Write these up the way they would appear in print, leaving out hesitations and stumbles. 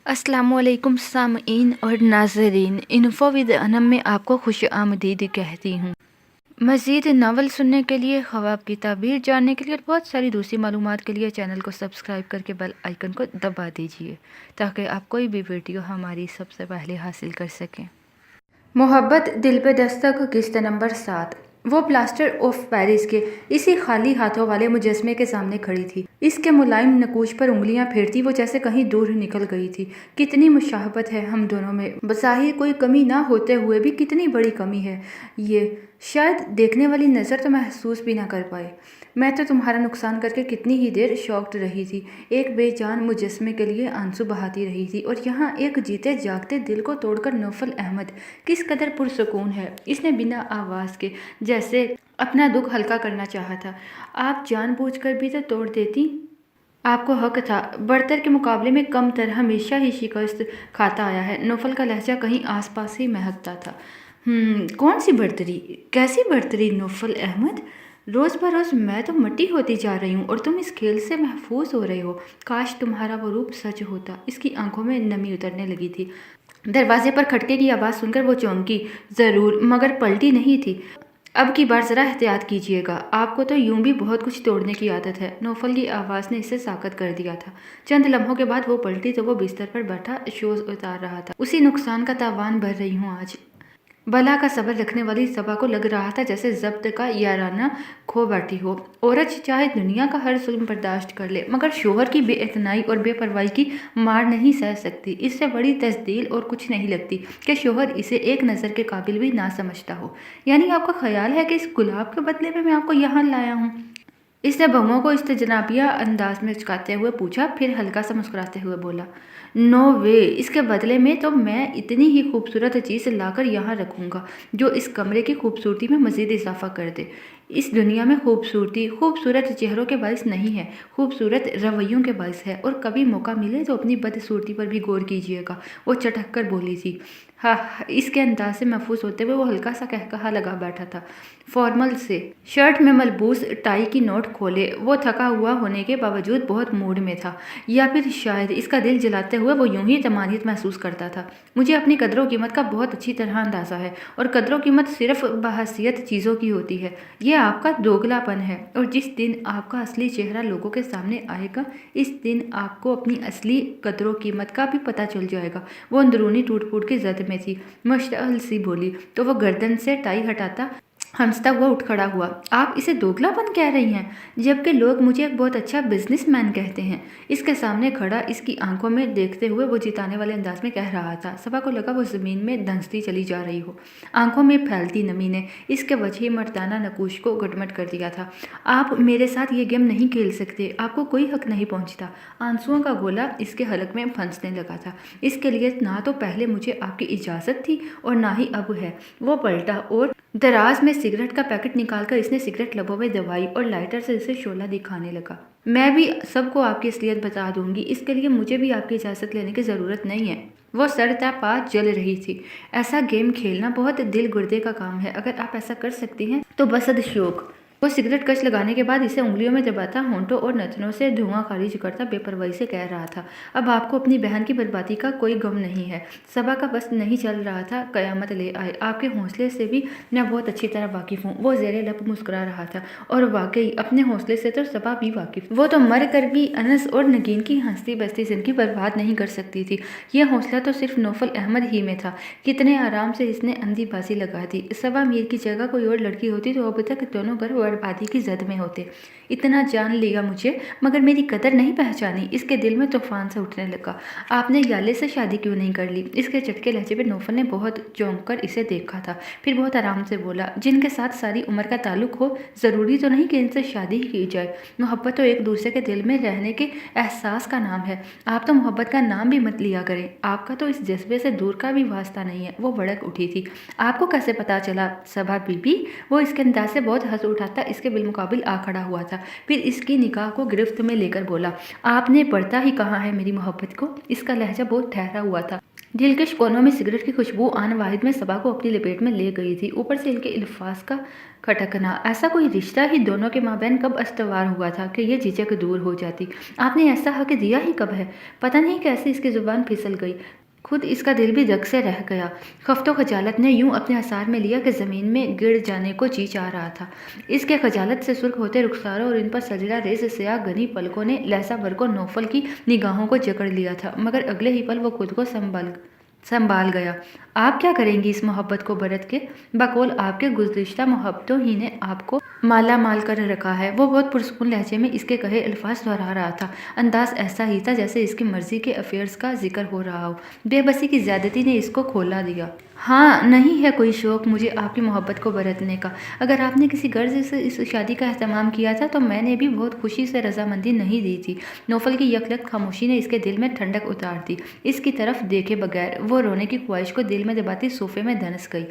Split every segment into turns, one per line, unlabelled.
अस्सलामु अलैकुम सामईन और नाज़रीन, इन्फो विद अनम में आपको खुश आमदीद कहती हूँ। मज़ीद नावल सुनने के लिए, ख्वाब की ताबीर जानने के लिए और बहुत सारी दूसरी मालूमात के लिए चैनल को सब्सक्राइब करके बेल आइकन को दबा दीजिए ताकि आप कोई भी वीडियो हमारी सबसे पहले हासिल कर सकें। मोहब्बत दिल पे दस्तक किस्त नंबर 7। वो प्लास्टर ऑफ पेरिस के इसी खाली हाथों वाले मुजस्मे के सामने खड़ी थी। इसके मुलायम नकूश पर उंगलियां फेरती वो जैसे कहीं दूर निकल गई थी। कितनी मुशाहबत है हम दोनों में, बज़ाहिर कोई कमी ना होते हुए भी कितनी बड़ी कमी है ये। शायद देखने वाली नज़र तो महसूस भी ना कर पाए। मैं तो तुम्हारा नुकसान करके कितनी ही देर शॉक्ड रही थी, एक बेजान मुजस्मे के लिए आंसू बहाती रही थी, और यहाँ एक जीते जागते दिल को तोड़कर नौफल अहमद किस कदर पुरसुकून है। इसने बिना आवाज़ के जैसे अपना दुख हल्का करना चाहा था। आप जानबूझकर भी तो तोड़ देती। आपको हक था। बर्तर के मुकाबले में कमतर हमेशा ही शिकस्त खाता आया है। नौफल का लहजा कहीं आसपास ही महकता था। कौन सी बर्तरी, कैसी बर्तरी नौफल अहमद? रोज़ बरोज़ मैं तो मट्टी होती जा रही हूँ और तुम इस खेल से महफूज हो रहे हो। काश तुम्हारा वो रूप सच होता। इसकी आंखों में नमी उतरने लगी थी। दरवाजे पर खटके की आवाज़ सुनकर वो चौंकी ज़रूर, मगर पलटी नहीं थी। अब की बार ज़रा एहतियात कीजिएगा, आपको तो यूं भी बहुत कुछ तोड़ने की आदत है। नौफल की आवाज़ ने इसे साकत कर दिया था। चंद लम्हों के बाद वो पलटी तो वो बिस्तर पर बैठा शोज उतार रहा था। उसी नुकसान का तावान भर रही हूँ आज। बला का सब्र रखने वाली सबा को लग रहा था जैसे जब्त का याराना खो बैठी हो। औरत चाहे दुनिया का हर जुल्म बर्दाश्त कर ले, मगर शोहर की बेइतनाई और बेपरवाही की मार नहीं सह सकती। इससे बड़ी तस्दील और कुछ नहीं लगती कि शोहर इसे एक नज़र के काबिल भी ना समझता हो। यानी आपका ख्याल है कि इस गुलाब के बदले में मैं आपको यहाँ लाया हूँ? इसने बहुओं को इस्तेजनाबिया अंदाज में चुकाते हुए पूछा, फिर हल्का सा मुस्कुराते हुए बोला, नो वे, इसके बदले में तो मैं इतनी ही खूबसूरत चीज़ लाकर यहाँ रखूँगा जो इस कमरे की खूबसूरती में मज़ीद इजाफा कर दे। इस दुनिया में खूबसूरती खूबसूरत चेहरों के बाइस नहीं है, खूबसूरत रवैयों के बाइस है। और कभी मौका मिले तो अपनी बदसूरती पर भी गौर कीजिएगा। वो चटक कर बोली थी। हाँ, इसके अंदाज से महफूज होते हुए वो हल्का सा कहकहा लगा बैठा था। फॉर्मल से शर्ट में मलबूस टाई की नोट खोले वो थका हुआ होने के बावजूद बहुत मूड में था, या फिर शायद इसका दिल जलाते हुए वो यूं ही तमानियत महसूस करता था। मुझे अपनी कदरों कीमत का बहुत अच्छी तरह अंदाज़ा है, और कदरों कीमत सिर्फ बहसियत चीज़ों की होती है। यह आपका दोगलापन है, और जिस दिन आपका असली चेहरा लोगों के सामने आएगा, इस दिन आपको अपनी असली कदरों कीमत का भी पता चल जाएगा। वो अंदरूनी टूट फूट की जद में थी। मुश्तअल सी बोली तो वो गर्दन से टाई हटाता हंसता हुआ उठ खड़ा हुआ। आप इसे दोगलापन कह रही हैं, जबकि लोग मुझे एक बहुत अच्छा बिजनेसमैन कहते हैं। इसके सामने खड़ा इसकी आंखों में देखते हुए वो जिताने वाले अंदाज में कह रहा था। सबा को लगा वो ज़मीन में धंसती चली जा रही हो। आंखों में फैलती नमी ने इसके वजह मर्दाना नकूश को गटमट कर दिया था। आप मेरे साथ ये गेम नहीं खेल सकते, आपको कोई हक नहीं पहुँचता। आंसुओं का गोला इसके हलक में फंसने लगा था। इसके लिए ना तो पहले मुझे आपकी इजाज़त थी और ना ही अब है। वो पलटा और दराज में सिगरेट का पैकेट निकालकर इसने सिगरेट लबों में दबाई और लाइटर से इसे शोला दिखाने लगा। मैं भी सबको आपकी असलियत बता दूंगी, इसके लिए मुझे भी आपकी इजाज़त लेने की ज़रूरत नहीं है। वो सर-ता-पा जल रही थी। ऐसा गेम खेलना बहुत दिल गुर्दे का काम है। अगर आप ऐसा कर सकती हैं तो बसद शौक। वो सिगरेट कश लगाने के बाद इसे उंगलियों में दबाता, होंठों और नथनों से धुआं खारिज करता बेपरवाही से कह रहा था, अब आपको अपनी बहन की बर्बादी का कोई गम नहीं है। सबा का बस नहीं चल रहा था, कयामत ले आए। आपके हौसले से भी मैं बहुत अच्छी तरह वाकिफ़ हूँ। वो ज़ेरे लब मुस्कुरा रहा था, और वाकई अपने हौसले से तो सबा भी वाकिफ़। वो तो मर कर भी अनस और नगीन की हंसती बसती जिंदगी बर्बाद नहीं कर सकती थी। यह हौसला तो सिर्फ नौफल अहमद ही में था। कितने आराम से इसने अंधी बाजी लगा दी। सबा मीर की जगह कोई और लड़की होती तो अब तक दोनों घर बर्बादी की जद में होते। इतना जान लिया मुझे, मगर मेरी कदर नहीं पहचानी। इसके दिल में तूफान से उठने लगा। आपने याले से शादी क्यों नहीं कर ली? इसके चटके लहजे पे नौफल ने बहुत चौंक कर इसे देखा था, फिर बहुत आराम से बोला, जिनके साथ सारी उम्र का ताल्लुक हो, ज़रूरी तो नहीं कि इनसे शादी ही की जाए। मोहब्बत तो एक दूसरे के दिल में रहने के एहसास का नाम है। आप तो मोहब्बत का नाम भी मत लिया करें, आपका तो इस जज्बे से दूर का भी वास्ता नहीं है। वो भड़क उठी थी। आपको कैसे पता चला सबा बीबी? वो इसके अंदाज से बहुत हंस उठा था बेटा इसके बिलमुकाबिल आ खड़ा हुआ था। फिर इसकी निगाह को गिरफ्त में लेकर बोला, आपने पढ़ता ही कहाँ है मेरी मोहब्बत को। इसका लहजा बहुत ठहरा हुआ था। दिल के कोनों में सिगरेट की खुशबू आन वाहिद में सबा को अपनी लपेट में ले गई थी। ऊपर से इनके अल्फाज का खटकना। ऐसा कोई रिश्ता ही दोनों के माबैन कब अस्तवार हुआ था कि ये झिझक दूर हो जाती। आपने ऐसा हक दिया ही कब है। पता नहीं कैसे इसकी जुबान फिसल गई। खुद इसका दिल भी धक से रह गया। खफ्तो खजालत ने यूं अपने असार में लिया कि ज़मीन में गिर जाने को जी चाह रहा था। इसके खजालत से सुर्ख होते रुखसारों और इन पर सजरा रेज स्याह घनी पलकों ने लहसा भर को नौफल की निगाहों को जकड़ लिया था। मगर अगले ही पल वो खुद को संभाल गया। आप क्या करेंगी इस मोहब्बत को बरत के। बकौल आपके गुज़िश्ता मोहब्बतों ही ने आपको माला माल कर रखा है। वो बहुत पुरसकून लहजे में इसके कहे अल्फाज दोहरा रहा था। अंदाज ऐसा ही था जैसे इसकी मर्जी के अफेयर्स का जिक्र हो रहा हो। बेबसी की ज्यादती ने इसको खोला दिया। हाँ, नहीं है कोई शौक़ मुझे आपकी मोहब्बत को बरतने का। अगर आपने किसी गर्ज से इस शादी का एहतमाम किया था तो मैंने भी बहुत खुशी से रजामंदी नहीं दी थी। नौफल की यकलक खामोशी ने इसके दिल में ठंडक उतार दी। इसकी तरफ देखे बगैर वो रोने की ख्वाहिश को दिल में दबाती सोफे में धंस गई।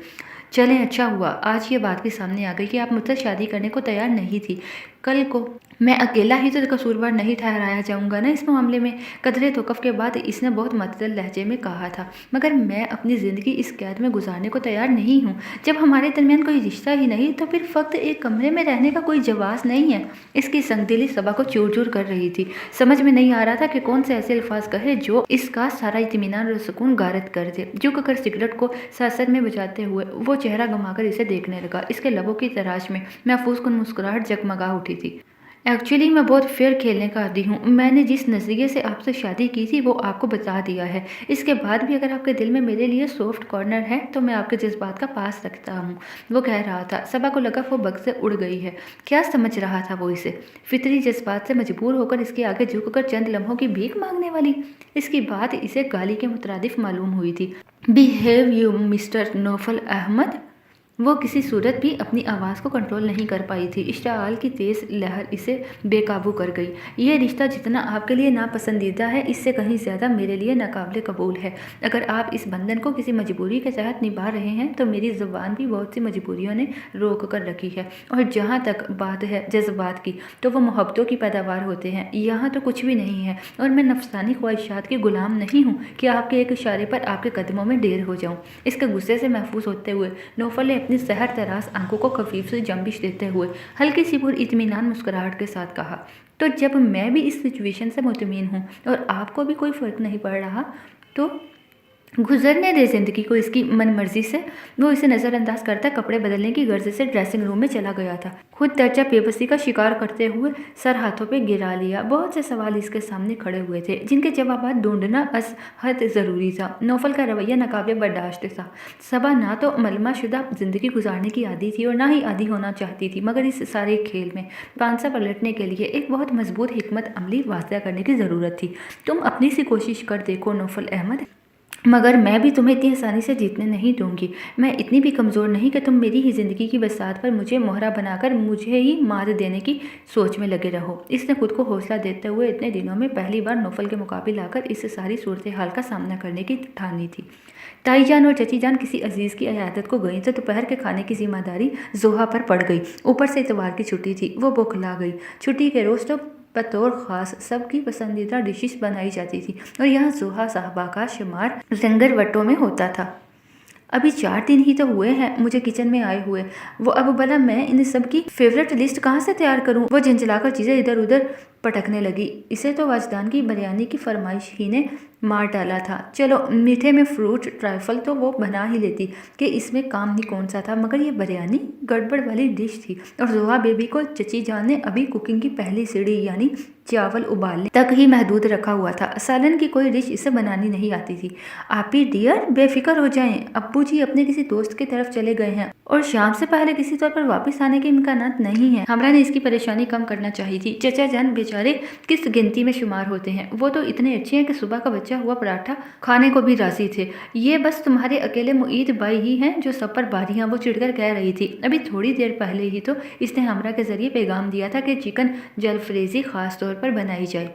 चलें, अच्छा हुआ आज ये बात भी सामने आ गई कि आप मुझसे शादी करने को तैयार नहीं थी। कल को मैं अकेला ही तो कसूरवार नहीं ठहराया जाऊंगा ना इस मामले में। कदरे तोक़ुफ़ के बाद इसने बहुत मतदल लहजे में कहा था। मगर मैं अपनी ज़िंदगी इस कैद में गुजारने को तैयार नहीं हूँ। जब हमारे दरमियान कोई रिश्ता ही नहीं तो फिर फ़क्त एक कमरे में रहने का कोई जवाज़ नहीं है। इसकी संगदिली सबा को चूर चूर कर रही थी। समझ में नहीं आ रहा था कि कौन से ऐसे अल्फाज कहे जो इसका सारा इत्मीनान और सुकून गारत कर दे। झुक कर सिगरेट को सासत में बुझाते हुए वो चेहरा घुमाकर इसे देखने लगा। इसके लबों की तराश में महफूज कुन मुस्कुराहट जगमगा उठी थी। एक्चुअली मैं बहुत फेयर खेलने का आदी हूँ। मैंने जिस नज़रिए से आपसे शादी की थी वो आपको बता दिया है। इसके बाद भी अगर आपके दिल में मेरे लिए सॉफ्ट कॉर्नर है तो मैं आपके जज्बात का पास रखता हूँ। वो कह रहा था। सबा को लगा वो बग से उड़ गई है। क्या समझ रहा था वो इसे। फितरी जज्बात से मजबूर होकर इसके आगे झुककर चंद लम्हों की भीख मांगने वाली। इसकी बात इसे गाली के मुतरादिफ मालूम हुई थी। Behave you mister Naufal Ahmad. वो किसी सूरत भी अपनी आवाज़ को कंट्रोल नहीं कर पाई थी। इश्ताल की तेज़ लहर इसे बेकाबू कर गई। ये रिश्ता जितना आपके लिए नापसंदीदा है इससे कहीं ज़्यादा मेरे लिए नाकाबिले कबूल है। अगर आप इस बंधन को किसी मजबूरी के तहत निभा रहे हैं तो मेरी ज़ुबान भी बहुत सी मजबूरियों ने रोक कर रखी है। और जहाँ तक बात है जज्बात की तो वो मोहब्बतों की पैदावार होते हैं। यहाँ तो कुछ भी नहीं है और मैं नफसानी ख्वाहिशात की गुलाम नहीं हूँ कि आपके एक इशारे पर आपके कदमों में ढेर हो जाऊँ। इसके गुस्से से महफूज होते हुए नौफल ने अपनी सहर तरास आंखों को खफीफ से जंबिश देते हुए हल्की सी पुर इत्मीनान मुस्कुराहट के साथ कहा, तो जब मैं भी इस सिचुएशन से मुतमिन हूँ और आपको भी कोई फ़र्क नहीं पड़ रहा तो गुजरने दे ज़िंदगी को इसकी मन मर्जी से। वो इसे नज़रअंदाज करता कपड़े बदलने की गर्ज से ड्रेसिंग रूम में चला गया था। खुद दर्जा बेबसी का शिकार करते हुए सर हाथों पे गिरा लिया। बहुत से सवाल इसके सामने खड़े हुए थे जिनके जवाब ढूंढना हद ज़रूरी था। नौफल का रवैया नाकाबिले बर्दाश्त था। सबा ना तो मलमा शुदा ज़िंदगी गुजारने की आदी थी और ना ही आदी होना चाहती थी। मगर इस सारे खेल में पांसा पलटने के लिए एक बहुत मजबूत हिकमत अमली वास्ता करने की ज़रूरत थी। तुम अपनी सी कोशिश कर देखो नौफल अहमद, मगर मैं भी तुम्हें इतनी आसानी से जीतने नहीं दूंगी। मैं इतनी भी कमज़ोर नहीं कि तुम मेरी ही ज़िंदगी की बसात पर मुझे मोहरा बनाकर मुझे ही मात देने की सोच में लगे रहो। इसने खुद को हौसला देते हुए इतने दिनों में पहली बार नौफल के मुकाबले आकर इस सारी सूरत हाल का सामना करने की ठानी थी। ताई जान और चची जान किसी अजीज़ की अयादत को गई तो दोपहर के खाने की जिम्मेदारी जोहा पर पड़ गई। ऊपर से इतवार की छुट्टी थी। वो बौखला गई। छुट्टी के रोज़ तो बतौर ख़ास सबकी पसंदीदा डिशेस बनाई जाती थी और यहाँ जोहा साहबा का शुमार जंगरवटों में होता था। अभी 4 दिन ही तो हुए हैं मुझे किचन में आए हुए। वो अब भला मैं इन सब की फेवरेट लिस्ट कहाँ से तैयार करूँ। वो झंझलाकर चीज़ें इधर उधर पटकने लगी। इसे तो वाजदान की बिरयानी की फरमाइश ही ने मार डाला था। चलो मीठे में फ्रूट ट्राइफल तो वो बना ही लेती कि इसमें काम ही कौन सा था, मगर ये बिरयानी गड़बड़ वाली डिश थी। और जोहा बेबी को चची जान ने अभी कुकिंग की पहली सीढ़ी यानी चावल उबालने तक ही महदूद रखा हुआ था। सालन की कोई डिश इसे बनानी नहीं आती थी। आप ही डियर बेफिक्र हो जाएं, अब्बू जी अपने किसी दोस्त की तरफ चले गए हैं और शाम से पहले किसी तौर पर वापस आने के इम्कानात नहीं है। हमरा ने इसकी परेशानी कम करना चाहिए थी। चचा जान बेचारे किस गिनती में शुमार होते हैं। वो तो इतने अच्छे हैं कि सुबह का बच्चा हुआ पराठा खाने को भी राजी थे। ये बस तुम्हारे अकेले मुईद बाई ही हैं जो सब पर बारी हैं। वो चिढ़कर कह रही थी। अभी थोड़ी देर पहले ही तो इसने हमरा के जरिए पैगाम दिया था कि चिकन जलफ्रेजी खास तौर पर बनाई जाए।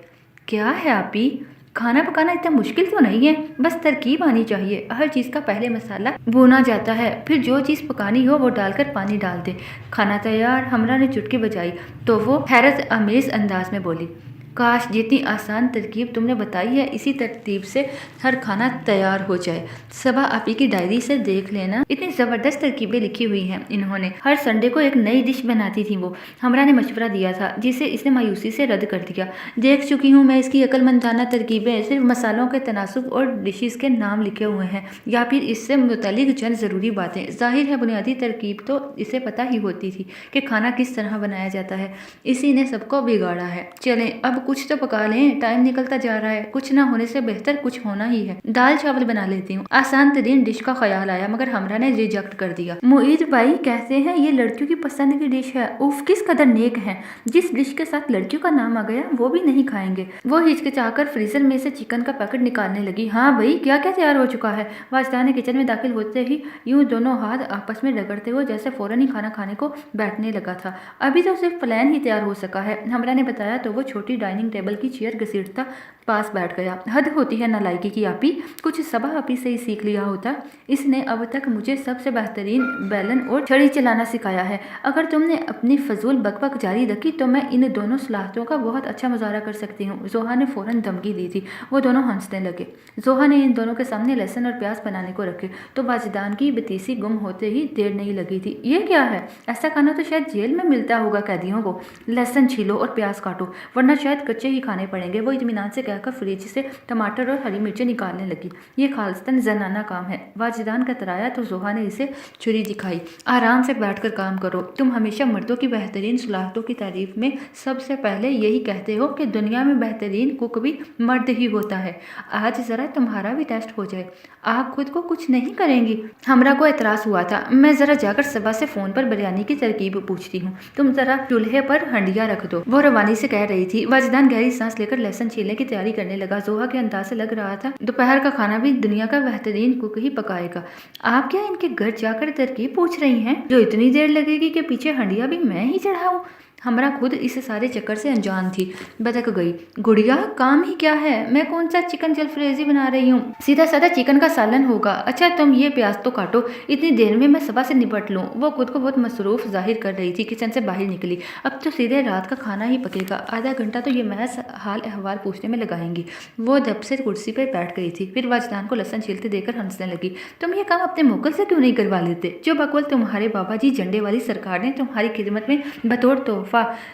क्या है आपी? खाना पकाना इतना मुश्किल तो नहीं है, बस तरकीब आनी चाहिए। हर चीज़ का पहले मसाला भुना जाता है, फिर जो चीज़ पकानी हो वो डालकर पानी डाल दे, खाना तैयार। हमरा ने चुटकी बजाई तो वो हैरत आमेज अंदाज में बोली, काश जितनी आसान तरकीब तुमने बताई है इसी तरतीब से हर खाना तैयार हो जाए। सबा आपी की डायरी से देख लेना, इतनी ज़बरदस्त तरकीबें लिखी हुई हैं इन्होंने। हर संडे को एक नई डिश बनाती थी वो। हमरा ने मशवरा दिया था जिसे इसने मायूसी से रद्द कर दिया। देख चुकी हूँ मैं इसकी अक्लमंदाना तरकीबें, सिर्फ मसालों के तनासुब और डिशेस के नाम लिखे हुए हैं या फिर इससे मुतल्लिक चंद ज़रूरी बातें। जाहिर है बुनियादी तरकीब तो इसे पता ही होती थी कि खाना किस तरह बनाया जाता है, इसी ने सबको बिगाड़ा है। चलें अब कुछ तो पका लें, टाइम निकलता जा रहा है। कुछ ना होने से बेहतर कुछ होना ही है। दाल चावल बना लेती हूँ। आसान तरीन डिश का ख्याल आया मगर हमरा ने रिजेक्ट कर दिया। मुईद भाई कहते हैं ये लड़कियों की पसंद की डिश है। उफ किस कदर नेक है, जिस डिश के साथ लड़कियों का नाम आ गया वो भी नहीं खाएंगे। वो हिचकिचाकर फ्रीजर में से चिकन का पैकेट निकालने लगी। हाँ भाई क्या क्या तैयार हो चुका है। वाजदा ने किचन में दाखिल होते ही यूं दोनों हाथ आपस में रगड़ते हुए जैसे फौरन ही खाना खाने को बैठने लगा था। अभी तो सिर्फ प्लान ही तैयार हो सका है, हमरा ने बताया तो वो छोटी डाइनिंग टेबल की चेयर घसीटता पास बैठ गया। हद होती है नालायकी की आपी, कुछ सबा आपी से ही सीख लिया होता। इसने अब तक मुझे सबसे बेहतरीन बेलन और छड़ी चलाना सिखाया है। अगर तुमने अपनी फजूल बकबक जारी रखी तो मैं इन दोनों सलाहतों का बहुत अच्छा मुजाहरा कर सकती हूँ। जोहा ने फौरन धमकी दी थी। वो दोनों हंसने लगे। जोहा ने इन दोनों के सामने लहसुन और प्याज बनाने को रखे तो वाजिदान की बतीसी गुम होते ही देर नहीं लगी थी। ये क्या है, ऐसा खाना तो शायद जेल में मिलता होगा कैदियों को। लहसुन छीलो और प्याज काटो वरना शायद कच्चे ही खाने पड़ेंगे। वो इत्मीनान से कहकर फ्रिज से टमाटर और हरी मिर्चें निकालने लगी। ये खालिस्तान जनाना काम है। वाजिदान का तराया तो जोहा ने इसे छुरी दिखाई। आराम से बैठकर काम करो। तुम हमेशा मर्दों की बेहतरीन सलाहतों की तारीफ में सबसे पहले यही कहते हो कि दुनिया में बेहतरीन कुक भी मर्द ही होता है। आज जरा तुम्हारा भी टेस्ट हो जाए। आप खुद को कुछ नहीं करेंगी? हमरा को एतराज हुआ था। मैं जरा जाकर सबा से फोन पर बिरयानी की तरकीब पूछती हूँ, तुम जरा चूल्हे पर हंडिया रख दो, वो रवानी से कह रही थी। वाजिदान गहरी सांस लेकर लहसुन छीलने की तैयारी करने लगा। जोहा के अंदाज से लग रहा था दोपहर का खाना भी दुनिया का बेहतरीन कुक ही पकाएगा। आप क्या इनके घर जाकर तरकीब पूछ रही हैं जो इतनी देर लगेगी कि पीछे हंडिया भी मैं ही चढ़ाऊं? हमरा खुद इस सारे चक्कर से अनजान थी। बदक गई। गुड़िया काम ही क्या है, मैं कौन सा चिकन जलफ्रेजी बना रही हूँ, सीधा साधा चिकन का सालन होगा। अच्छा तुम ये प्याज तो काटो, इतनी देर में मैं सबा से निपट लूँ। वो खुद को बहुत मसरूफ जाहिर कर रही थी। किचन से बाहर निकली। अब तो सीधे रात का खाना ही पकेगा। आधा घंटा तो ये महज हाल अहवाल पूछने में लगाएंगी। वो दब से कुर्सी पर बैठ गई थी। फिर वाजदान को लहसुन छीलते देखकर हंसने लगी। तुम ये काम अपने मुगल से क्यों नहीं करवा लेते, जो बकौल तुम्हारे बाबा जी झंडे वाली सरकार ने तुम्हारी खिदमत में बतौर तोहफा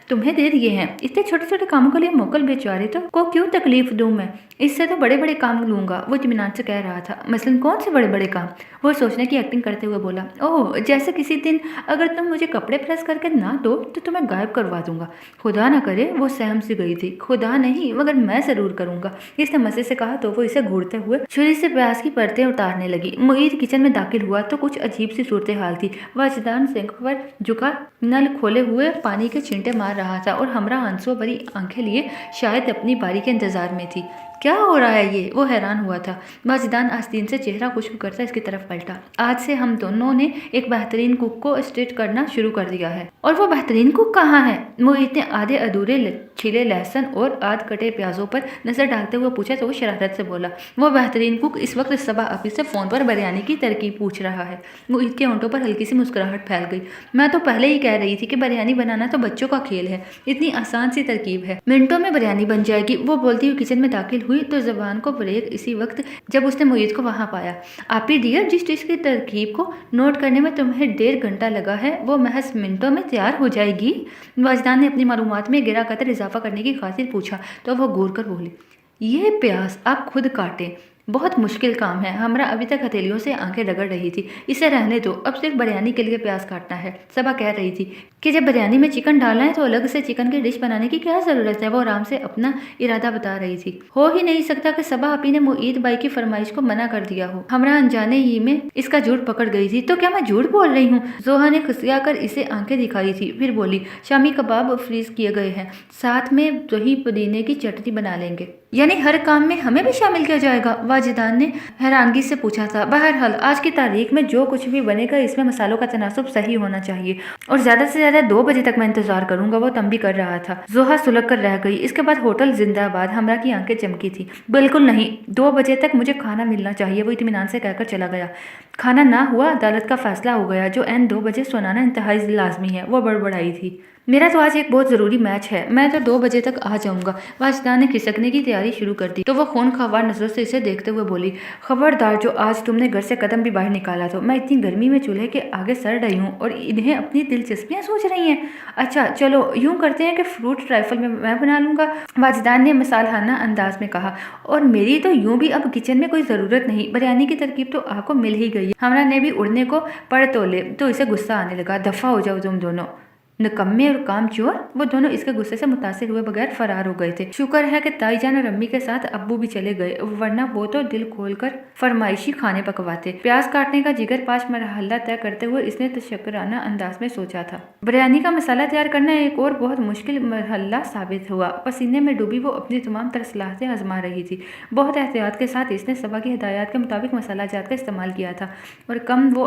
तुम्हें दे दिए हैं। इतने छोटे छोटे कामों के लिए मुगल बेचारे तो को क्यों तकलीफ दूं मैं, इससे तो बड़े बड़े काम लूंगा। वो इत्मीनान से कह रहा था। मसलन कौन से बड़े बड़े काम? वो सोचने की एक्टिंग करते हुए बोला, ओह जैसे किसी दिन अगर तुम मुझे कपड़े प्रेस करके ना दो तो तुम्हें गायब करवा दूंगा। खुदा ना करे। वो सहम सी गई थी। खुदा नहीं मगर मैं जरूर करूंगा, इसने मजे से कहा तो वो इसे घूरते हुए छुरी से प्याज की परतें उतारने लगी। मुईद किचन में दाखिल हुआ तो कुछ अजीब सी सूरत हाल थी। वाजिदान सिंक पर झुका नल खोले हुए पानी के छींटे मार रहा था और हमरा आंसुओं भरी आंखें लिए शायद अपनी बारी के इंतजार में थी। क्या हो रहा है ये? वो हैरान हुआ था। वाजिदान आस्तीन से चेहरा खुश्क करता इसकी तरफ पलटा। आज से हम दोनों ने एक बेहतरीन कुक को स्ट्रीट करना शुरू कर दिया है। और वो बेहतरीन कुक कहाँ है? मोहित ने आधे अधूरे छिले लहसुन और आध कटे प्याजों पर नजर डालते हुए पूछा तो वो शरारत से बोला, वो बेहतरीन कुक इस वक्त सबा आपी से फोन पर बिरयानी की तरकीब पूछ रहा है। मोहित के होंठों पर हल्की सी मुस्कुराहट फैल गई। मैं तो पहले ही कह रही थी कि बिरयानी बनाना तो बच्चों का खेल है, इतनी आसान सी तरकीब है, मिनटों में बिरयानी बन जाएगी। वो बोलती हुई किचन में दाखिल हुई तो जबान को ब्रेक इसी वक्त जब उसने मोहित को वहां पाया। आपी डियर, जिस डिश की तरकीब को नोट करने में तुम्हें 1.5 घंटा लगा है वो महज मिनटों में तैयार हो जाएगी। वाजिदान ने अपनी मालूमात में गिरा कतर इजाफा करने की खातिर पूछा तो वह घूर कर बोली, ये प्याज आप खुद काटें, बहुत मुश्किल काम है। हमरा अभी तक हथेलियों से आंखें रगड़ रही थी। इसे रहने दो, अब सिर्फ बिरयानी के लिए प्याज काटना है। सबा कह रही थी कि जब बिरयानी में चिकन डालना है तो अलग से चिकन की डिश बनाने की क्या जरूरत है। वो आराम से अपना इरादा बता रही थी। हो ही नहीं सकता कि सबा आपी ने मुईद बाई की फरमाइश को मना कर दिया हो। हमरा अनजाने ही में इसका झूठ पकड़ गई थी। तो क्या मैं झूठ बोल रही हूँ? जोहा ने खुशिया कर इसे आंखें दिखाई थी। फिर बोली, शामी कबाब फ्रीज किए गए हैं, साथ में दही पुदीने की चटनी बना लेंगे। यानी हर काम में हमें भी शामिल किया जाएगा? वाजिदान ने हैरानगी से पूछा था। बहरहाल आज की तारीख में जो कुछ भी बनेगा इसमें मसालों का तनासुब सही होना चाहिए और ज्यादा से ज्यादा 2 बजे तक मैं इंतजार करूंगा। वो तंबी कर रहा था। जोहा सुलग कर रह गई। इसके बाद होटल जिंदाबाद। हमरा की आंखें चमकी थी। बिल्कुल नहीं, 2 बजे तक मुझे खाना मिलना चाहिए, वो इत्मीनान से कहकर चला गया। खाना ना हुआ, अदालत का फैसला हो गया। जो एन 2 बजे सुनाना इंतहाई लाजमी है। वो बड़बड़ाई थी। मेरा तो आज एक बहुत ज़रूरी मैच है, मैं तो 2 बजे तक आ जाऊंगा। वाजिदान ने खिसकने की तैयारी शुरू कर दी तो वो खून खवार नजरों से इसे देखते हुए बोली, खबरदार, जो आज तुमने घर से कदम भी बाहर निकाला तो मैं इतनी गर्मी में चूल्हे के आगे सड़ रही हूँ और इन्हें अपनी दिलचस्पियाँ सूझ रही हैं। अच्छा चलो यूं करते हैं कि फ्रूट ट्राइफल में मैं बना लूंगा, वाजिदान ने मिसालहाना अंदाज में कहा। और मेरी तो यूं भी अब किचन में कोई ज़रूरत नहीं, बिरयानी की तरकीब तो आपको मिल ही गई है। हमरा ने भी उड़ने को पढ़ तोले तो इसे गुस्सा आने लगा। दफ़ा हो जाओ तुम दोनों निकम्मे और काम चोर। वो दोनों इसके गुस्से से मुतासिर हुए बगैर फरार हो गए थे। शुक्र है कि ताईजान और अम्मी के साथ अब्बू भी चले गए, वरना वो तो दिल खोलकर फरमाइशी खाने पकवाते। प्याज काटने का जिगर 5 मरहला तय करते हुए इसने तशक्कुराना अंदाज में सोचा था। बिरयानी का मसाला तैयार करना एक और बहुत मुश्किल मरहला साबित हुआ। पसीने में डूबी वो अपनी तमाम तरसलाहतें आजमा रही थी। बहुत एहतियात के साथ इसने सबा की हिदायत के मुताबिक मसाला जात का इस्तेमाल किया था और कम वो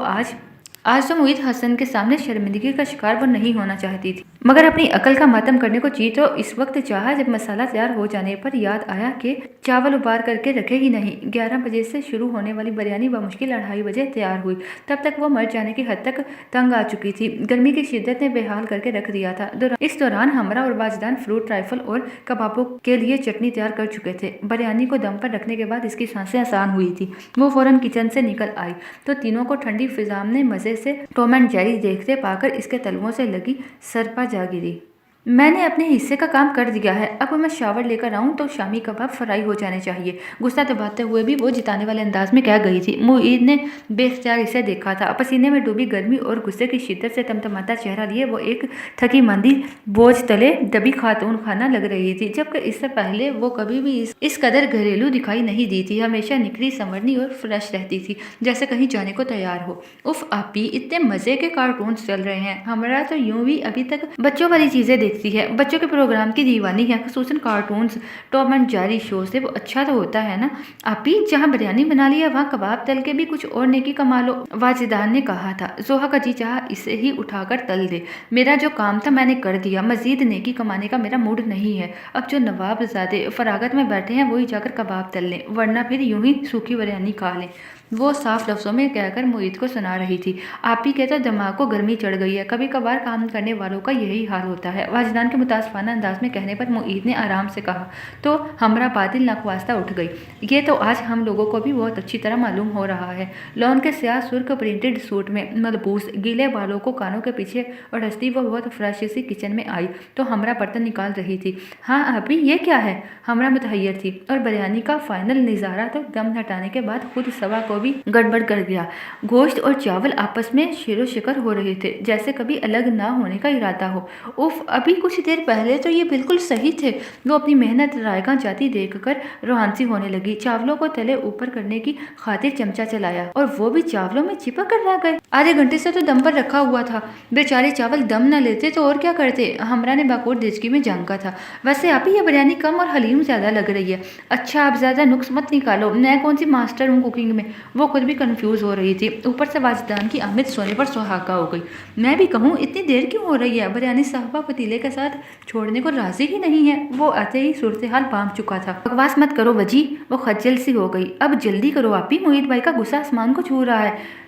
आज तो मुईद हसन के सामने शर्मिंदगी का शिकार वो नहीं होना चाहती थी, मगर अपनी अकल का मातम करने को जी तो इस वक्त चाहा जब मसाला तैयार हो जाने पर याद आया कि चावल उबार करके रखे ही नहीं। 11 बजे से शुरू होने वाली बिरयानी बमुश्किल 2:30 बजे तैयार हुई। तब तक वो मर जाने की हद तक तंग आ चुकी थी। गर्मी की शिद्दत ने बेहाल करके रख दिया था। इस दौरान हमरा और वाजिदान फ्रूट ट्राइफल और कबाबों के लिए चटनी तैयार कर चुके थे। बिरयानी को दम पर रखने के बाद इसकी सांसें आसान हुई थी। वो फौरन किचन से निकल आई तो तीनों को ठंडी फिजाम ने मजे से टॉम एंड जेरी देखते पाकर इसके तलवों से लगी सरपा जा गिरी। मैंने अपने हिस्से का काम कर दिया है, अब मैं शावर लेकर आऊं तो शामी कबाब फ्राई हो जाने चाहिए। गुस्सा दबाते हुए भी वो जिताने वाले अंदाज में कह गई थी। मुईद ने बेख्तियार इसे देखा था। पसीने में डूबी गर्मी और गुस्से की शिद्दत से तमतमाता चेहरा लिए वो एक थकी मंदी बोझ तले दबी खातून खाना लग रही थी, जबकि इससे पहले वो कभी भी इस कदर घरेलू दिखाई नहीं दी थी। हमेशा निखरी संवरनी और फ्रेश रहती थी, जैसे कहीं जाने को तैयार हो। उफ आपी, इतने मजे के कार्टून चल रहे हैं। हमारा तो यूं भी अभी तक बच्चों वाली चीजें है। बच्चों के प्रोग्राम की दीवानी है, खुसूसन cartoons, Tom and Jerry show से वो अच्छा तो होता है ना। आप ही जहाँ बिरयानी बना लिया वहाँ कबाब तल के भी कुछ और नेकी कमा लो, वाजिदान ने कहा था। जोहा का जी चाहा इसे ही उठाकर तल दे। मेरा जो काम था मैंने कर दिया, मजीद नेकी कमाने का मेरा मूड नहीं है। अब जो नवाबजादे फरागत में बैठे हैं वही जाकर कबाब तल लें, वरना फिर यूं ही सूखी बिरयानी खा लें। वो साफ लफ्जों में कहकर मुईद को सुना रही थी। आप ही के तो दिमाग को गर्मी चढ़ गई है, कभी कभार काम करने वालों का यही हाल होता है। वाजिदान के मुतासफाना अंदाज में कहने पर मुईद ने आराम से कहा तो हमरा बातिल नखवास्ता उठ गई। ये तो आज हम लोगों को भी बहुत अच्छी तरह मालूम हो रहा है। लॉन के स्याह सुर्ख प्रिंटेड सूट में मलबूस गीले बालों को कानों के पीछे और हंसती वो बहुत फ्रेश सी किचन में आई तो हमरा बर्तन निकाल रही थी। हाँ अभी ये क्या है? हमरा मुतहैयर थी और बिरयानी का फाइनल नज़ारा तो दम हटाने के बाद खुद सवा को भी गड़बड़ कर गया। गोश्त और चावल आपस में शेरो शिकर हो रहे थे, जैसे कभी अलग ना होने का इरादा हो। उफ, अभी कुछ देर पहले तो ये बिल्कुल सही थे। वो अपनी मेहनत रायगा जाती देखकर रोहानसी होने लगी। चावलों को तले ऊपर करने की खातिर चमचा चलाया और वो भी चावलों में चिपक कर रह गए। आधे घंटे से तो दम पर रखा हुआ था। बेचारे चावल दम न लेते तो और क्या करते? हमरा ने बाकोर देचकी में झांका था। वैसे आप ही ये बिरयानी कम और हलीम ज्यादा लग रही है। अच्छा आप ज्यादा नुक्स मत निकालो, मैं कौन सी मास्टर हूँ कुकिंग में। वो खुद भी कंफ्यूज हो रही थी। ऊपर से वाजिदान की आमद सोने पर सुहागा हो गई। मैं भी कहूँ इतनी देर क्यों हो रही है? बिरयानी साहबा पतीले के साथ छोड़ने को राजी ही नहीं है। वो आते ही सूरत हाल पाम चुका था। बकवास मत करो वजी, वो खज्जल सी हो गई। अब जल्दी करो आप ही, मुईद भाई का गुस्सा आसमान को छू रहा है।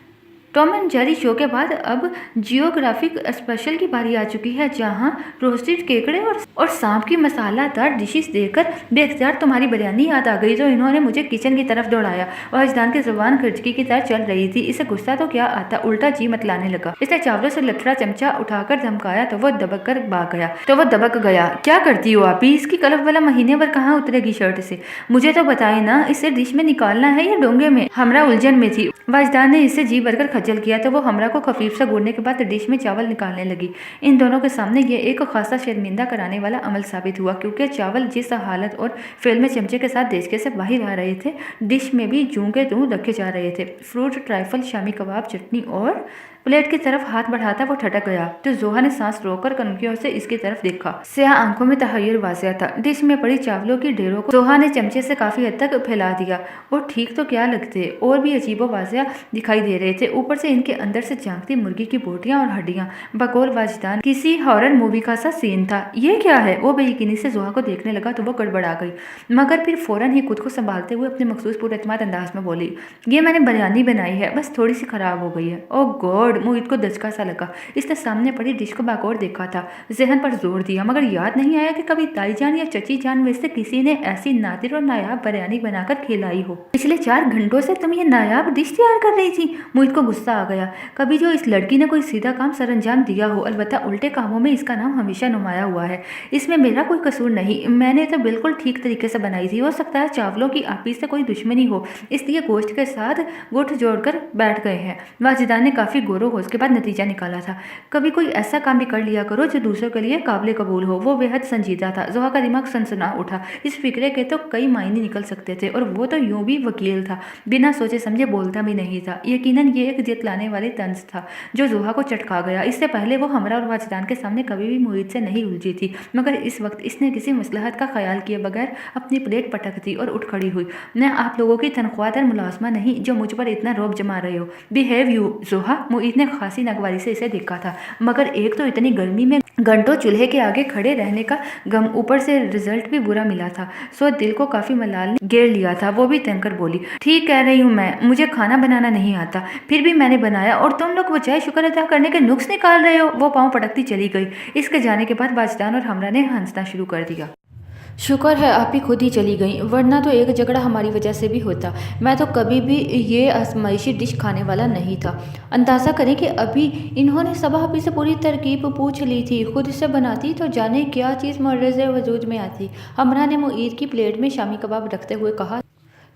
टॉम एंड जेरी शो के बाद अब जियोग्राफिक स्पेशल की बारी आ चुकी है, जहां रोस्टेड केकड़े और सांप की मसालादार डिशेस देखकर बेख्तियार तुम्हारी बिरयानी याद आ गई तो इन्होंने मुझे किचन की तरफ दौड़ाया। वाजिदान की जुबान खिड़की की तरह चल रही थी। इसे गुस्सा तो क्या आता, उल्टा जी मतलाने लगा। इसने चावलों से लथड़ा चमचा उठाकर धमकाया तो वो दबक गया। क्या करती हो आप ही? इसकी कलफ वाला महीने भर कहाँ उतरेगी शर्ट से? मुझे तो बताए ना, इसे डिश में निकालना है या डोंगे में? हमरा उलझन में थी। वाजिदान ने इसे जी भरकर खज्जल किया तो वो हमरा को खफीफ सा गुड़ने के बाद डिश में चावल निकालने लगी। इन दोनों के सामने ये एक खासा शर्मिंदा कराने वाला अमल साबित हुआ, क्योंकि चावल जिस हालत और फेल में चमचे के साथ देशके से बाहर आ रहे थे, डिश में भी जूं के तूं रखे जा रहे थे। फ्रूट ट्राइफल, शामी कबाब, चटनी और प्लेट की तरफ हाथ बढ़ाता वो ठटक गया तो जोहा ने सांस रोककर कनखियों से इसकी तरफ देखा। स्याह आंखों में तहय्युर वाज़िह था। डिश में पड़ी चावलों की ढेरों को जोहा ने चमचे से काफी हद तक फैला दिया। और ठीक तो क्या लगते, और भी अजीबो वाज़िह दिखाई दे रहे थे। ऊपर से इनके अंदर से झांकती मुर्गी की बोटियां और हड्डियां। बकौल वाजिदान किसी हॉरर मूवी का सा सीन था। ये क्या है? वो बेयकीनी से जोहा को देखने लगा तो वो गड़बड़ा गई, मगर फिर फौरन ही खुद को संभालते हुए अपने मखसूस पुरएतमाद अंदाज में बोली, ये मैंने बिरयानी बनाई है, बस थोड़ी सी खराब हो गई है। ओह गॉड, मोहित को दचका सा लगा। इसने सामने पड़ी डिश को बागौर देखा था, जहन पर जोर दिया, मगर याद नहीं आया कि कभी ताई जान या चची जान में से किसी ने ऐसी नादिर और नायाब बिरयानी बनाकर खिलाई हो। पिछले 4 घंटों से तुम ये नायाब डिश तैयार कर रही थी। मोहित को गुस्सा आ गया। कभी जो इस लड़की ने कोई सीधा काम सरअंजाम दिया हो, अलबत्ता उल्टे कामों में इसका नाम हमेशा नुमाया हुआ है। इसमें मेरा कोई कसूर नहीं, मैंने तो बिल्कुल ठीक तरीके से बनाई थी। हो सकता है चावलों की आप ही से कोई दुश्मनी हो, इसलिए गोश्त के साथ गुठ जोड़कर बैठ गए हैं। वाजिदान ने काफी गौर होश के बाद नतीजा निकाला था। कभी कोई ऐसा काम भी कर लिया करो जो दूसरों के लिए काबिल कबूल हो। वो बेहद संजीदा था। जोहा का दिमाग सनसना उठा। इस फिक्रे के तो कई मायने निकल सकते थे, और वो तो यूं भी वकील था, बिना सोचे समझे बोलता भी नहीं था। यकीनन ये एक जितलाने वाली तंज था जो जोहा को चटका गया। इससे पहले वो हमरा और वाजिदान के सामने कभी भी मोहित से नहीं उलझी थी, मगर इस वक्त इसने किसी मसलहत का ख्याल किए बगैर अपनी प्लेट पटक दी और उठ खड़ी हुई। मैं आप लोगों की तनख्वाहदार मुलाजमा नहीं जो मुझ पर इतना रौब जमा रहे हो। बिहेव यू जोहा। मोहित ने खासी नगवारी से इसे देखा था, मगर एक तो इतनी गर्मी में घंटों चूल्हे के आगे खड़े रहने का गम, ऊपर से रिजल्ट भी बुरा मिला था। सो दिल को काफी मलाल ने घेर लिया था। वो भी तनकर बोली, ठीक कह रही हूँ मैं, मुझे खाना बनाना नहीं आता, फिर भी मैंने बनाया, और तुम लोग बजाय शुक्र अदा करने के नुक्स निकाल रहे हो। वो पाँव पटकती चली गई। इसके जाने के बाद वाजिदान और हमरा ने हंसना शुरू कर दिया। शुक्र है आप ही खुद ही चली गई, वरना तो एक झगड़ा हमारी वजह से भी होता। मैं तो कभी भी ये आजमाइशी डिश खाने वाला नहीं था। अंदाज़ा करें कि अभी इन्होंने सबा अभी से पूरी तरकीब पूछ ली थी। खुद से बनाती तो जाने क्या चीज़ मुर्रज़े वजूद में आती। हमरा ने मुईद की प्लेट में शामी कबाब रखते हुए कहा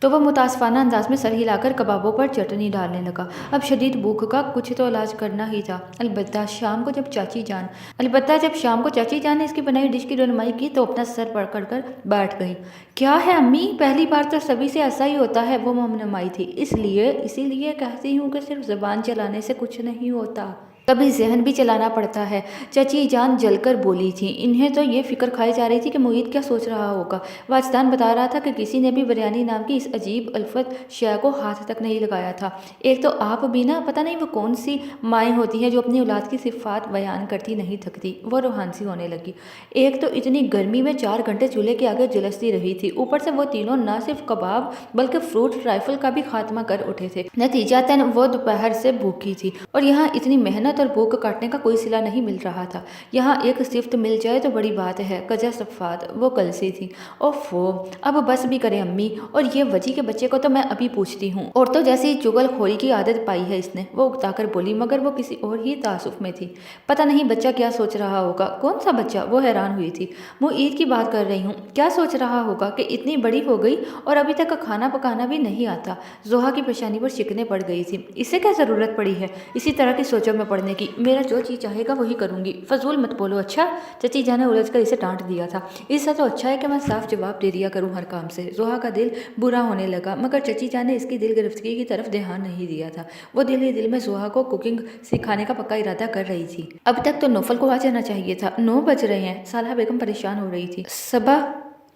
तो वह मुतासफाना अंदाज में सर हिलाकर कबाबों पर चटनी डालने लगा। अब शदीद भूख का कुछ तो इलाज करना ही था। अलबत्ता शाम को जब चाची जान ने इसकी बनाई डिश की रनुमाई की तो अपना सर पकड़ कर बैठ गई। क्या है अम्मी, पहली बार तो सभी से ऐसा ही होता है। वो ममनुमाई थी। इसीलिए कहती हूँ कि सिर्फ ज़बान चलाने से कुछ नहीं होता, कभी जहन भी चलाना पड़ता है। चची जान जलकर बोली थी। इन्हें तो ये फिक्र खाई जा रही थी कि मोहित क्या सोच रहा होगा। वाजिदान बता रहा था कि किसी ने भी बिरयानी नाम की इस अजीब अल्फत शय को हाथ तक नहीं लगाया था। एक तो आप भी ना, पता नहीं वो कौन सी माएँ होती हैं जो अपनी औलाद की सिफात बयान करती नहीं थकती। वो रूहानसी होने लगी। एक तो इतनी गर्मी में 4 घंटे चूल्हे के आगे झुलसती रही थी, ऊपर से वो तीनों न सिर्फ कबाब बल्कि फ्रूट राइफल का भी खात्मा कर उठे थे। नतीजतन वो दोपहर से भूखी थी, और यहाँ इतनी मेहनत और भूख काटने का कोई सिला नहीं मिल रहा था। यहाँ एक सिफ्त मिल जाए तो बड़ी बात है। कजा सफ़ात वो कल सी थी। ओफो, अब बस भी करे अम्मी, और ये वजी के बच्चे को तो मैं अभी पूछती हूँ। और तो जैसी चुगलखोरी की आदत पाई है इसने, वो उकताकर बोली, मगर वो किसी और ही तासुफ में थी। पता नहीं बच्चा क्या सोच रहा होगा। कौन सा बच्चा? वो हैरान हुई थी। वो ईद की बात कर रही हूँ। क्या सोच रहा होगा कि इतनी बड़ी हो गई और अभी तक खाना पकाना भी नहीं आता। जोहा की पेशानी पर शिकने पड़ गई थी। इससे क्या ज़रूरत पड़ी है इसी तरह की सोचों में पड़ने की। मेरा जो चीज़ चाहेगा वही करूँगी, फजूल मत बोलो। अच्छा, चची जान ने उलझकर इसे डांट दिया था। इससे तो अच्छा है कि मैं साफ जवाब दे दिया करूँ हर काम से। जोहा का दिल बुरा होने लगा, मगर चची जान ने इसकी दिल गिरफ्तगी की तरफ ध्यान नहीं दिया था। वो दिल ही दिल में जोहा को कुकिंग सिखाने का पक्का इरादा कर रही थी। अब तक तो नौफल को आ जाना चाहिए था। 9 बज रहे हैं। साला बेगम परेशान हो रही थी। सबा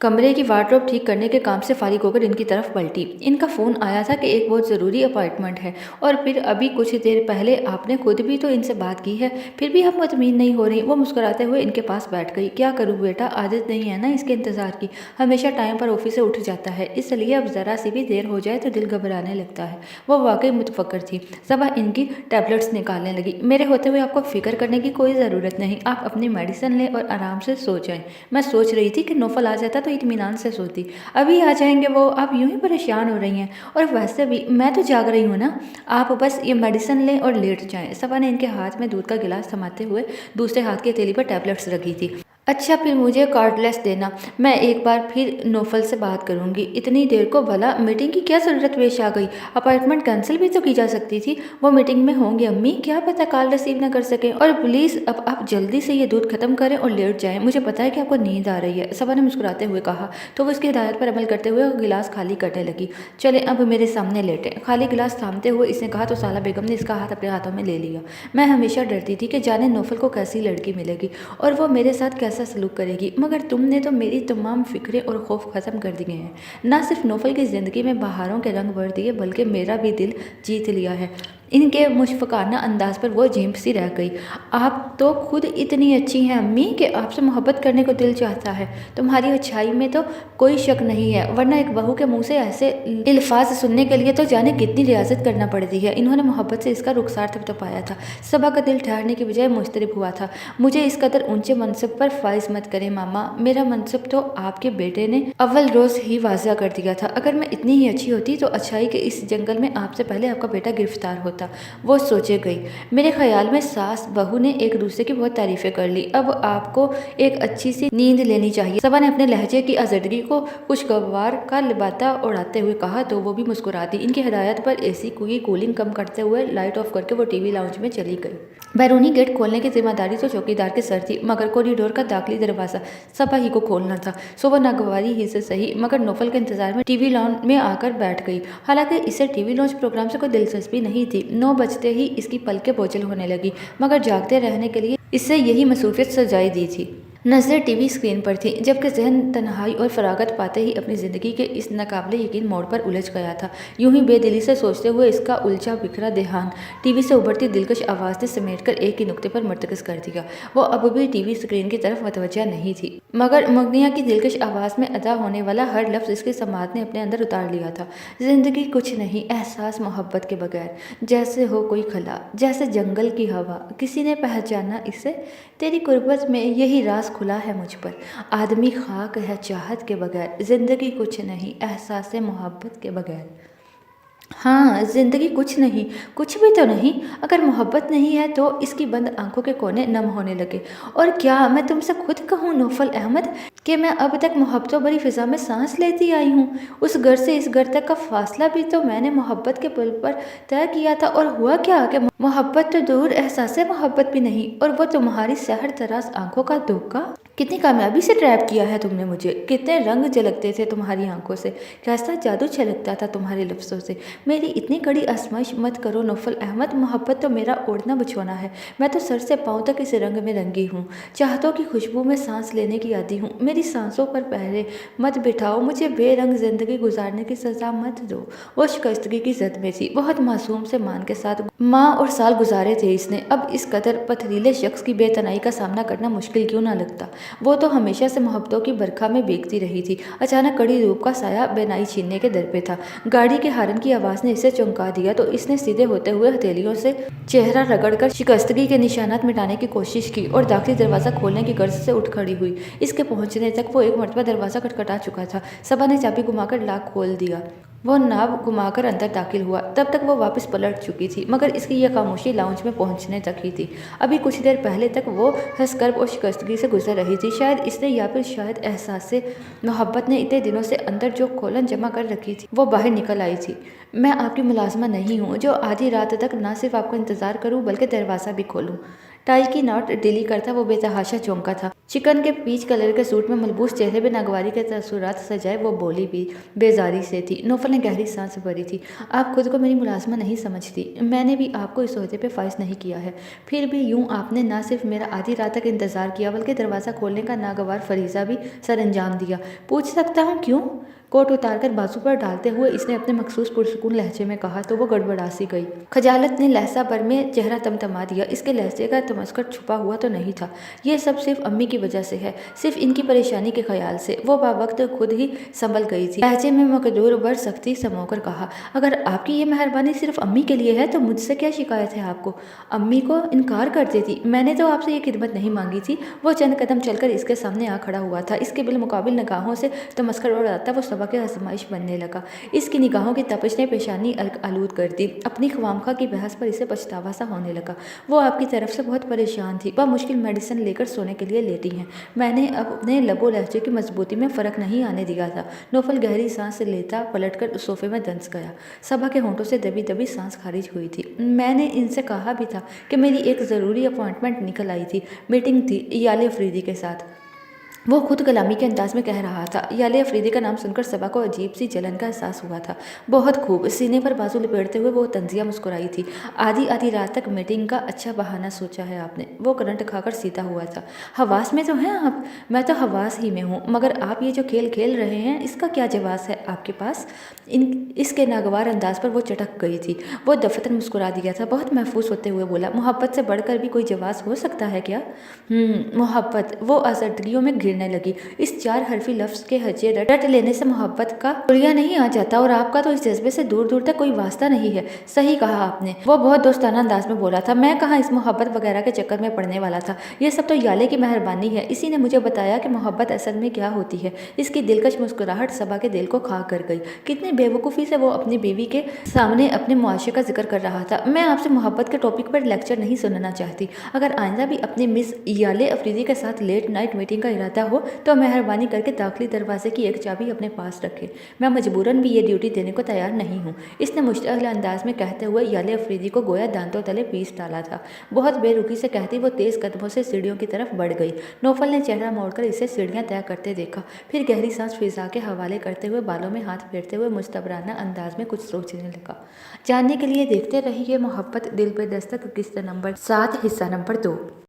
कमरे की वार्डरोब ठीक करने के काम से फारिग होकर इनकी तरफ पलटी। इनका फ़ोन आया था कि एक बहुत ज़रूरी अपॉइंटमेंट है, और फिर अभी कुछ देर पहले आपने खुद भी तो इनसे बात की है, फिर भी आप मुतमीन नहीं हो रही। वो मुस्कुराते हुए इनके पास बैठ गई। क्या करूँ बेटा, आदत नहीं है ना इसके इंतज़ार की। हमेशा टाइम पर ऑफिस से उठ जाता है, इसलिए अब ज़रा सी भी देर हो जाए तो दिल घबराने लगता है। वो वाकई मुतफक्कर थी। सबा इनकी टैबलेट्स निकालने लगी। मेरे होते हुए आपको फिक्र करने की कोई ज़रूरत नहीं। आप अपनी मेडिसिन लें और आराम से सो जाएं। मैं सोच रही थी कि नौफल आ जाता तो इत्मीनान से सोती। अभी आ जाएंगे वो, आप यूं ही परेशान हो रही हैं, और वैसे भी मैं तो जाग रही हूँ ना। आप बस ये मेडिसिन लें और लेट जाएं। सबा ने इनके हाथ में दूध का गिलास थमाते हुए दूसरे हाथ की हथेली पर टैबलेट्स रखी थी। अच्छा फिर मुझे कार्डलेस देना, मैं एक बार फिर नौफल से बात करूंगी। इतनी देर को भला मीटिंग की क्या ज़रूरत पेश आ गई? अपॉइंटमेंट कैंसिल भी तो की जा सकती थी। वो मीटिंग में होंगे अम्मी, क्या पता कॉल रिसीव ना कर सकें। और प्लीज़ अब आप जल्दी से ये दूध खत्म करें और लेट जाएं, मुझे पता है कि आपको नींद आ रही है, सबा ने मुस्कुराते हुए कहा। तो वो उसकी हिदायत पर अमल करते हुए गिलास खाली करने लगी। चले अब मेरे सामने लेटें। खाली गिलास थामते हुए इसने कहा तो साला बेगम ने इसका हाथ अपने हाथों में ले लिया। मैं हमेशा डरती थी कि जाने नौफल को कैसी लड़की मिलेगी और वो मेरे साथ कैसा सलूक करेगी, मगर तुमने तो मेरी तमाम फिक्रें और खौफ ख़त्म कर दिए हैं। ना सिर्फ नौफल की ज़िंदगी में बहारों के रंग भर दिए, बल्कि मेरा भी दिल जीत लिया है। इनके मुशफ़क़ाना अंदाज़ पर वो झिंप सी रह गई। आप तो खुद इतनी अच्छी हैं अम्मी कि आपसे मोहब्बत करने को दिल चाहता है। तुम्हारी अच्छाई में तो कोई शक नहीं है, वरना एक बहू के मुंह से ऐसे अल्फाज सुनने के लिए तो जाने कितनी रियाजत करना पड़ती है। इन्होंने मोहब्बत से इसका रुखसार थपथपाया था। सबा का दिल ठहरने की बजाय मुस्तरब हुआ था। मुझे इस कदर ऊंचे मनसब पर फाइज मत करें मामा, मेरा मनसब तो आपके बेटे ने अव्वल रोज़ ही वाज़ा कर दिया था। अगर मैं इतनी ही अच्छी होती तो अच्छाई के इस जंगल में आपसे पहले आपका बेटा गिरफ्तार होता। वो सोचे गई। मेरे ख्याल में सास बहू ने एक दूसरे की बहुत तारीफें कर ली। अब आपको एक अच्छी सी नींद लेनी चाहिए। सबा ने अपने लहजे की आज़रदगी को खुशगवार का लिबाता उड़ाते हुए कहा तो वो भी मुस्कुरा दी। इनकी हिदायत पर एसी की कूलिंग कम करते हुए लाइट ऑफ करके वो टीवी लाउंज में चली गई। बैरूनी गेट खोलने की जिम्मेदारी तो चौकीदार के सर थी, मगर कॉरिडोर का दाखिली दरवाज़ा सबा ही को खोलना था। सो वह नागवारी ही से सही मगर नौफल के इंतजार में टीवी लॉन्च में आकर बैठ गई। हालांकि इसे टीवी लॉन्च प्रोग्राम से कोई दिलचस्पी नहीं थी। 9 बजते ही इसकी पलकें बोझल होने लगी, मगर जागते रहने के लिए इससे यही मसरूफियत सजाई दी थी। नज़रें टीवी स्क्रीन पर थी, जबकि जहन तन्हाई और फरागत पाते ही अपनी ज़िंदगी के इस नाकाबिले यकीन मोड़ पर उलझ गया था। यूं ही बेदिली से सोचते हुए इसका उलझा बिखरा देहान टीवी से उभरती दिलकश आवाज़ ने समेटकर एक ही नुक्ते पर मर्तकज़ कर दिया। वो अब भी टीवी स्क्रीन की तरफ मतवज्जा नहीं थी, मगर मगनिया की दिलकश आवाज़ में अदा होने वाला हर लफ्ज़ इसके समात ने अपने अंदर उतार लिया था। ज़िंदगी कुछ नहीं, एहसास मोहब्बत के बगैर, जैसे हो कोई खला, जैसे जंगल की हवा, किसी ने पहचाना इसे, तेरी कुर्बत में यही राज खुला है मुझ पर। आदमी खाक है चाहत के बगैर, जिंदगी कुछ नहीं, एहसास मोहब्बत के बगैर। हाँ, जिंदगी कुछ नहीं, कुछ भी तो नहीं। अगर मोहब्बत नहीं है तो इसकी बंद आंखों के कोने नम होने लगे। और क्या मैं तुमसे खुद कहूँ नौफल अहमद कि मैं अब तक मोहब्बतों भरी फिजा में सांस लेती आई हूँ। उस घर से इस घर तक का फासला भी तो मैंने मोहब्बत के पुल पर तय किया था, और हुआ क्या कि मोहब्बत तो दूर, एहसास मोहब्बत भी नहीं, और वो तुम्हारी सहर तराश आंखों का धोखा। कितनी कामयाबी से ट्रैप किया है तुमने मुझे। कितने रंग झलकते थे तुम्हारी आंखों से, कैसा जादू छलकता था तुम्हारे लफ्ज़ों से। मेरी इतनी कड़ी आजमाइश मत करो नौफल अहमद, मोहब्बत तो मेरा ओढ़ना बिछोना है। मैं तो सर से पाँव तक इस रंग में रंगी हूँ। चाहतों की खुशबू में सांस लेने की आदी हूँ। मेरी सांसों पर पहरे मत बिठाओ, मुझे बेरंग जिंदगी गुजारने की सजा मत दो। वो शिकस्तगी की जद में थी। बहुत मासूम से मान के साथ माँ और साल गुजारे थे इसने। अब इस कदर पथरीले शख्स की बेतनाई का सामना करना मुश्किल क्यों ना लगता। वो तो हमेशा से मोहब्बतों की बरखा में भीगती रही थी। अचानक कड़ी धूप का साया बेनाई छीनने के दर पे था। गाड़ी के हारन की आवाज़ ने इसे चौंका दिया तो इसने सीधे होते हुए हथेलियों से चेहरा रगड़कर शिकस्तगी के निशानात मिटाने की कोशिश की और दाखिली दरवाज़ा खोलने की गर्ज से उठ खड़ी हुई। इसके पहुंचने तक वो एक मरतबा दरवाज़ा खटखटा चुका था। सबा ने चाबी घुमाकर लॉक खोल दिया। वो नाव घुमाकर अंदर दाखिल हुआ। तब तक वो वापस पलट चुकी थी, मगर इसकी यह खामोशी लाउंज में पहुंचने तक ही थी। अभी कुछ देर पहले तक वो हंसकर और शिकस्तगी से गुजर रही थी। शायद इसने या फिर शायद एहसास से मोहब्बत ने इतने दिनों से अंदर जो खोलन जमा कर रखी थी वो बाहर निकल आई थी। मैं आपकी मुलाजमा नहीं हूँ जो आधी रात तक ना सिर्फ आपका इंतजार करूँ बल्कि दरवाज़ा भी खोलूँ। टाई की नॉट ढीली करता वो बेतहाशा चौंका था। चिकन के पीच कलर के सूट में मलबूस चेहरे पे नागवारी के तसुरात सजाए वो बोली भी बेजारी से थी। नौफल ने गहरी सांस भरी थी। आप खुद को मेरी मुलाजमा नहीं समझती। मैंने भी आपको इस ओहदे पे फाइज नहीं किया है। फिर भी यूं आपने ना सिर्फ मेरा आधी रात तक इंतजार किया बल्कि दरवाज़ा खोलने का नागवार फरीजा भी सर अंजाम दिया। पूछ सकता हूँ क्यों? कोट उतारकर बाजू पर डालते हुए इसने अपने मखसूस पुरसुकून लहजे में कहा तो वो गड़बड़ा सी गई। खजालत ने लहसा भर में चेहरा तमतमा दिया। इसके लहजे का तमस्कर छुपा हुआ तो नहीं था। ये सब सिर्फ अम्मी की वजह से है, सिर्फ इनकी परेशानी के ख्याल से। वो बावक्त खुद ही संभल गई थी। लहजे में मकदूर बर सख्ती समोकर कहा, अगर आपकी ये मेहरबानी सिर्फ अम्मी के लिए है तो मुझसे क्या शिकायत है आपको? अम्मी को इनकार कर देती। मैंने तो आपसे ये खिदमत नहीं मांगी थी। वो चंद कदम चलकर इसके सामने आ खड़ा हुआ था। इसके बिलमुकाबिल निगाहों से तमस्कर उड़ाता वो सबा के आजमाइश बनने लगा। इसकी निगाहों की तपिश ने पेशानी आलूद कर दी। अपनी ख्वामखा की बहस पर इसे पछतावा सा होने लगा। वो आपकी तरफ से बहुत परेशान थी। वह मुश्किल मेडिसिन लेकर सोने के लिए लेट ہوتی ہیں۔ میں نے اب اپنے لب و لہجے کی مضبوطی میں فرق نہیں آنے دیا تھا۔ نوفل گہری سانس لیتا پلٹ کر صوفے میں دنس گیا۔ صبا کے ہونٹوں سے دبی دبی سانس خارج ہوئی تھی۔ میں نے ان سے کہا بھی تھا کہ میری ایک ضروری اپوائنٹمنٹ نکل آئی تھی، میٹنگ تھی یالے افریدی کے ساتھ۔ وہ خود کلامی کے انداز میں کہہ رہا تھا۔ یالے افریدی کا نام سن کر صبا کو عجیب سی جلن کا احساس ہوا تھا۔ بہت خوب، سینے پر بازو لپیٹتے ہوئے وہ طنزیہ مسکرائی تھی۔ آدھی رات تک میٹنگ کا اچھا بہانہ سوچا ہے آپ نے۔ وہ کرنٹ کھا کر سیدھا ہوا تھا۔ حواس میں تو ہیں آپ؟ میں تو حواس ہی میں ہوں، مگر آپ یہ جو کھیل کھیل رہے ہیں اس کا کیا جواز ہے آپ کے پاس؟ اس کے ناگوار انداز پر وہ چٹک گئی تھی۔ وہ دفتن مسکرا دیا تھا، بہت محفوظ ہوتے ہوئے بولا، محبت سے بڑھ کر بھی کوئی جواز ہو سکتا ہے کیا؟ محبت، وہ آزردگیوں میں گرنے لگی۔ اس 4 حرفی لفظ کے ہجے رٹ لینے سے محبت کا خلیہ نہیں آ جاتا، اور آپ کا تو اس جذبے سے دور دور تک کوئی واسطہ نہیں ہے۔ صحیح کہا آپ نے، وہ بہت دوستانہ انداز میں بولا تھا۔ میں کہاں اس محبت وغیرہ کے چکر میں پڑنے والا تھا، یہ سب تو یالے کی مہربانی ہے، اسی نے مجھے بتایا کہ محبت اصل میں کیا ہوتی ہے۔ اس کی دلکش مسکراہٹ صبا کے دل کو کھا کر گئی۔ کتنی بے وقوفی سے وہ اپنی بیوی کے سامنے اپنے معاشرے کا ذکر کر رہا تھا۔ میں آپ سے محبت کے ٹاپک پر لیکچر نہیں سننا چاہتی۔ اگر آئندہ بھی اپنی مس یالے افریدی کے ساتھ لیٹ نائٹ میٹنگ کا ارادہ ہو تو مہربانی کر کے داخلی دروازے کی ایک چابی اپنے پاس رکھیں۔ میں مجبوراً بھی یہ ڈیوٹی دینے کو تیار نہیں ہوں، اس نے مشتعل انداز میں کہتے ہوئے یالے افریدی کو گویا دانتوں تلے پیس ڈالا تھا۔ بہت بے رخی سے کہتی وہ تیز قدموں سے سیڑھیوں کی طرف بڑھ گئی۔ نوفل نے چہرہ موڑ کر اسے سیڑھیاں طے کرتے دیکھا، پھر گہری سانس فضا کے حوالے کرتے ہوئے بالوں میں ہاتھ پھیرتے ہوئے مستبرانہ انداز میں کچھ سوچنے لگا۔ جاننے کے لیے دیکھتے رہیے محبت دل پہ دستک، قسط نمبر 7، حصہ نمبر 2۔